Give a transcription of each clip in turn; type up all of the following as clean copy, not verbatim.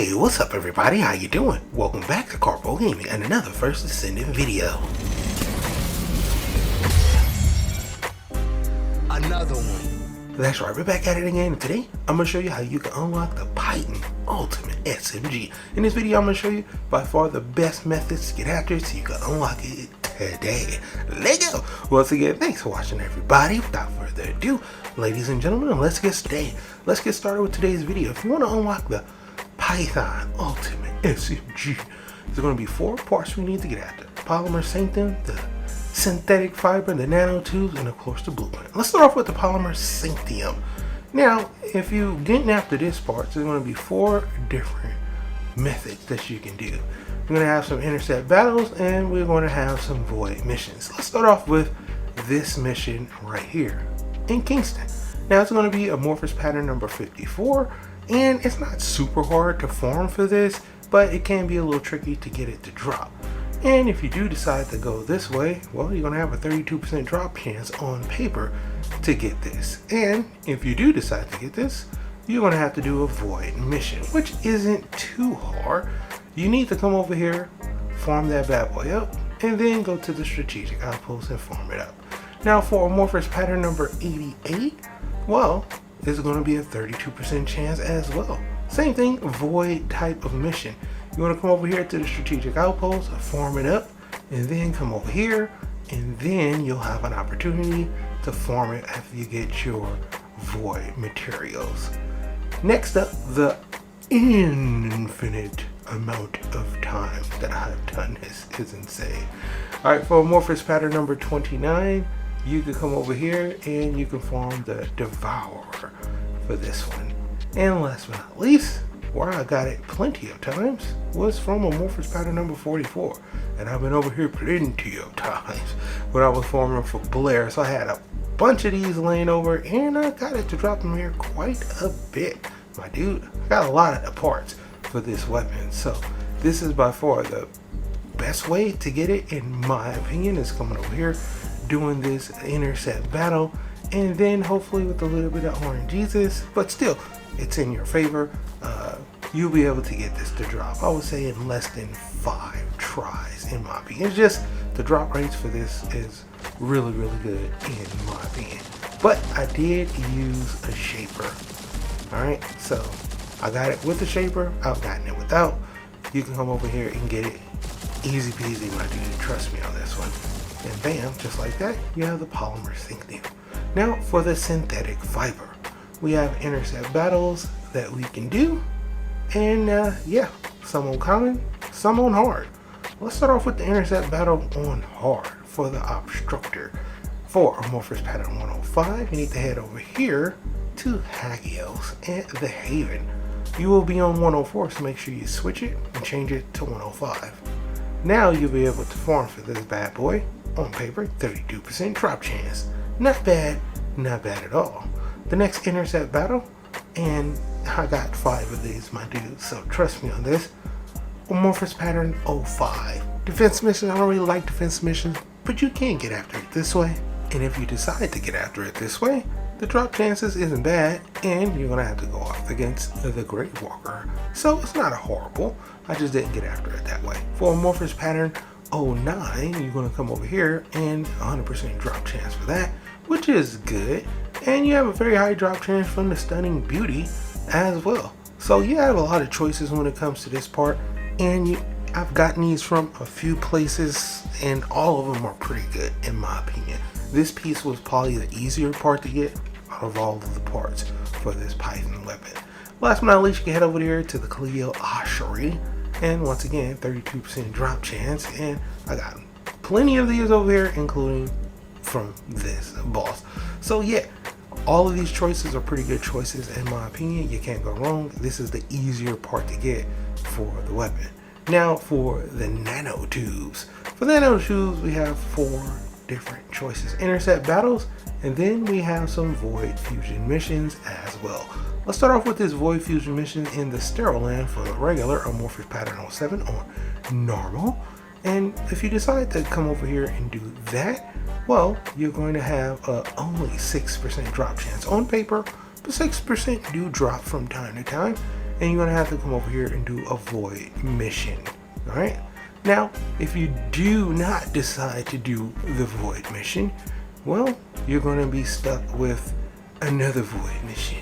Hey, what's up everybody? How you doing? Welcome back to Karpo Gaming and another first Descendant video. Another one. That's right, we're back at it again, and today I'm going to show you how you can unlock the Python Ultimate SMG. In this video I'm going to show you by far the best methods to get after it so you can unlock it today. Let's go! Once again, thanks for watching everybody. Without further ado, ladies and gentlemen, let's get started with today's video. If you want to unlock the Python Ultimate SMG, there's going to be 4 parts we need to get after: the polymer synctyum, the synthetic fiber, the nanotubes, and of course the blueprint. Let's start off with the polymer synctyum. Now, if you get after this part, there's going to be 4 different methods that you can do. We're going to have some intercept battles, and we're going to have some void missions. Let's start off with this mission right here in Kingston. Now, it's going to be amorphous pattern number 54. And it's not super hard to farm for this, but it can be a little tricky to get it to drop. And if you do decide to go this way, well, you're going to have a 32% drop chance on paper to get this. And if you do decide to get this, you're going to have to do a void mission, which isn't too hard. You need to come over here, farm that bad boy up, and then go to the strategic outpost and farm it up. Now for amorphous pattern number 88, well, there's going to be a 32% chance as well. Same thing, void type of mission. You want to come over here to the strategic outpost, farm it up, and then come over here, and then you'll have an opportunity to farm it after you get your void materials. Next up, the infinite amount of time that I've done this is insane. Alright, for amorphous pattern number 29, you can come over here and you can farm the Devourer for this one. And last but not least, where I got it plenty of times was from amorphous pattern number 44. And I've been over here plenty of times when I was farming for Blair. So I had a bunch of these laying over and I got it to drop them here quite a bit. My dude, I got a lot of the parts for this weapon. So this is by far the best way to get it, in my opinion, is coming over here, doing this intercept battle, and then hopefully with a little bit of RNGesus, but still it's in your favor. You'll be able to get this to drop, I would say, in less than 5 tries, in my opinion. It's just the drop rates for this is really good in my opinion. But I did use a shaper. Alright, so I got it with the shaper, I've gotten it without. You can come over here and get it easy peasy, my dude, trust me on this one. And bam, just like that, you have the polymer synctyum. Now for the synthetic fiber, we have intercept battles that we can do, and yeah, some on common, some on hard. Let's start off with the intercept battle on hard for the obstructor. For amorphous pattern 105, you need to head over here to Hagios and the Haven. You will be on 104, so make sure you switch it and change it to 105. Now you'll be able to farm for this bad boy. On paper, 32% drop chance. Not bad at all. The next intercept battle, and I got 5 of these, my dude, so trust me on this. Amorphous pattern 05. Defense mission, I don't really like defense missions, but you can get after it this way. And if you decide to get after it this way, the drop chances isn't bad, and you're gonna have to go off against the Great Walker. So it's not a horrible, I just didn't get after it that way. For amorphous pattern 09, you're going to come over here and 100% drop chance for that, which is good. And you have a very high drop chance from the Stunning Beauty as well. So you have a lot of choices when it comes to this part, and I've gotten these from a few places and all of them are pretty good in my opinion. This piece was probably the easier part to get out of all of the parts for this Python weapon. Last but not least, you can head over here to the Cleo Oshery. And once again, 32% drop chance, and I got plenty of these over here, including from this boss. So yeah, all of these choices are pretty good choices in my opinion. You can't go wrong. This is the easier part to get for the weapon. Now for the nanotubes. For the nanotubes, we have 4 different choices: intercept battles, and then we have some void fusion missions as well. Let's start off with this void fusion mission in the sterile land for the regular amorphous pattern 07 on normal. And if you decide to come over here and do that, well, you're going to have only 6% drop chance on paper, but 6% do drop from time to time. and you're gonna have to come over here and do a void mission. All right. Now, if you do not decide to do the void mission, well, you're gonna be stuck with another void mission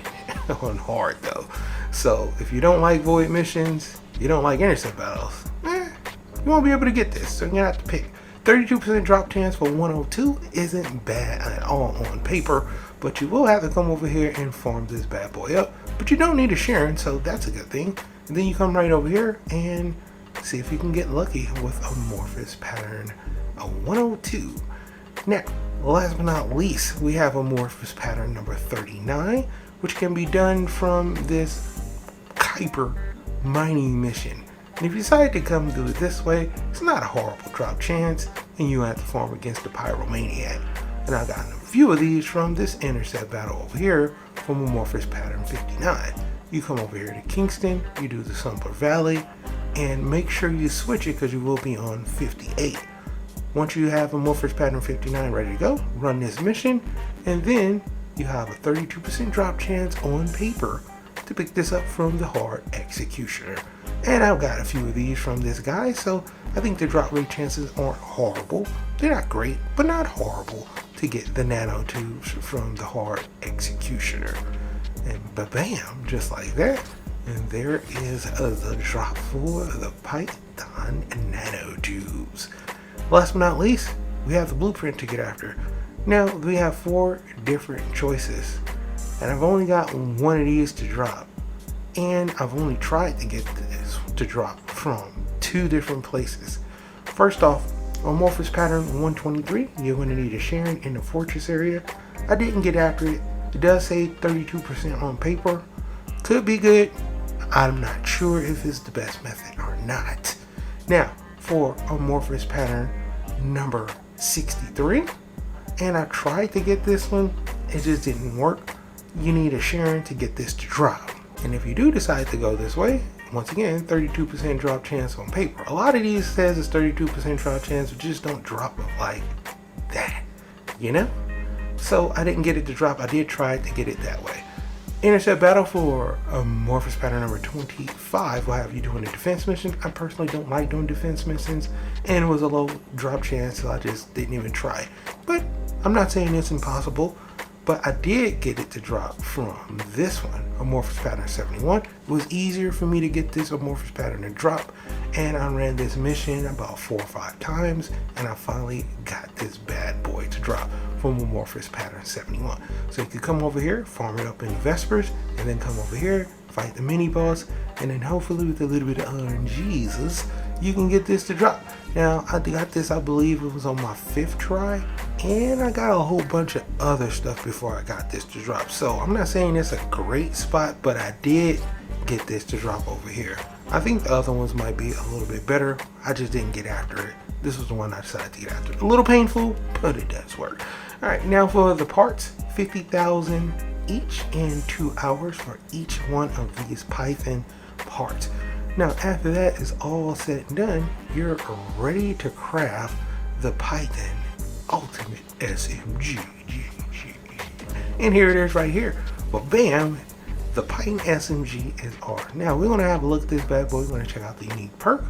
on hard though. So if you don't like void missions, you don't like intercept battles, you won't be able to get this. So you're gonna have to pick. 32% drop chance for 102 isn't bad at all on paper, but you will have to come over here and farm this bad boy up. But you don't need a Sharon, so that's a good thing. And then you come right over here and see if you can get lucky with amorphous pattern a 102. Now, last but not least, we have amorphous pattern number 39, which can be done from this Kuiper mining mission. And if you decide to come do it this way, it's not a horrible drop chance, and you have to farm against the Pyromaniac. And I got a few of these from this intercept battle over here from amorphous pattern 59. You come over here to Kingston, you do the Sumper Valley, and make sure you switch it because you will be on 58. Once you have amorphous pattern 59 ready to go, run this mission, and then you have a 32% drop chance on paper to pick this up from the hard executioner. And I've got a few of these from this guy, so I think the drop rate chances aren't horrible. They're not great, but not horrible to get the nano tubes from the hard executioner. And bam, just like that. And there is the drop for the Python nanotubes. Last but not least, we have the blueprint to get after. Now, we have 4 different choices, and I've only got one of these to drop. And I've only tried to get this to drop from 2 different places. First off, amorphous pattern 123, you're going to need a Sharon in the fortress area. I didn't get after it. It does say 32% on paper. Could be good. I'm not sure if it's the best method or not. Now, for amorphous pattern number 63, and I tried to get this one, it just didn't work. You need a Sharon to get this to drop. And if you do decide to go this way, once again, 32% drop chance on paper. A lot of these says it's 32% drop chance, but just don't drop it like that, you know? So I didn't get it to drop. I did try to get it that way. Intercept battle for amorphous pattern number 25 will have you doing a defense mission. I personally don't like doing defense missions, and it was a low drop chance, so I just didn't even try. But I'm not saying it's impossible, but I did get it to drop from this one, amorphous pattern 71. It was easier for me to get this amorphous pattern to drop, and I ran this mission about 4 or 5 times, and I finally got this bad boy to drop from amorphous pattern 71. So you can come over here, farm it up in Vespers, and then come over here, fight the mini boss, and then hopefully with a little bit of RNGs, you can get this to drop. Now, I got this, I believe it was on my 5th try, and I got a whole bunch of other stuff before I got this to drop. So I'm not saying it's a great spot, but I did get this to drop over here. I think the other ones might be a little bit better. I just didn't get after it. This was the one I decided to get after. A little painful, but it does work. All right, now for the parts, 50,000 each and 2 hours for each one of these Python parts. Now, after that is all said and done, you're ready to craft the Python Ultimate SMG. And here it is right here. But bam, the Python SMG is ours. Now, we're going to have a look at this bad boy. We're going to check out the unique perk.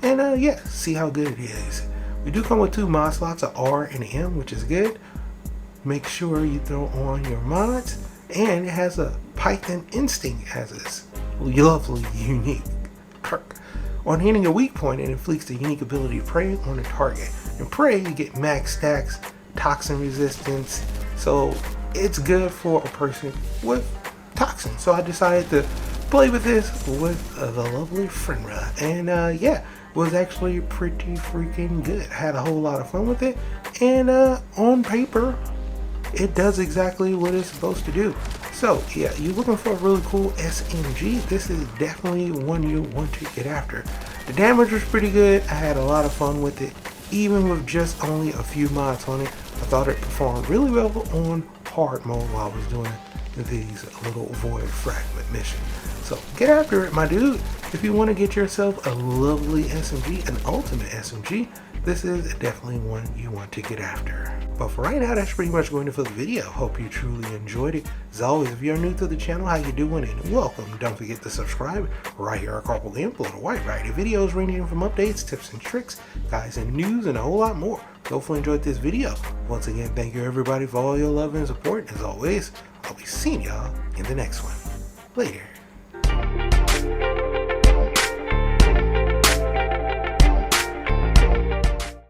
And yeah, see how good it is. We do come with 2 mod slots, a R and an M, which is good. Make sure you throw on your mods. And it has a Python Instinct as its lovely unique perk. On hitting a weak point, it inflicts the unique ability to prey on a target. In prey, you get max stacks, toxin resistance, so it's good for a person with toxin. So I decided to play with this with the lovely Frenra, and yeah, it was actually pretty freaking good. I had a whole lot of fun with it, and on paper, it does exactly what it's supposed to do. So yeah, you're looking for a really cool SMG, this is definitely one you want to get after. The damage was pretty good. I had a lot of fun with it, even with just only a few mods on it. I thought it performed really well on hard mode while I was doing these little void fragment missions. So get after it, my dude. If you want to get yourself a lovely SMG, an ultimate SMG, this is definitely one you want to get after. But for right now, that's pretty much going to for the video. Hope you truly enjoyed it. As always, if you're new to the channel, how you doing and welcome. Don't forget to subscribe right here at Karpo upload a wide variety of videos ranging from updates, tips and tricks, guides and news, and a whole lot more. Hopefully enjoyed this video. Once again, thank you everybody for all your love and support. As always, I'll be seeing y'all in the next one. Later.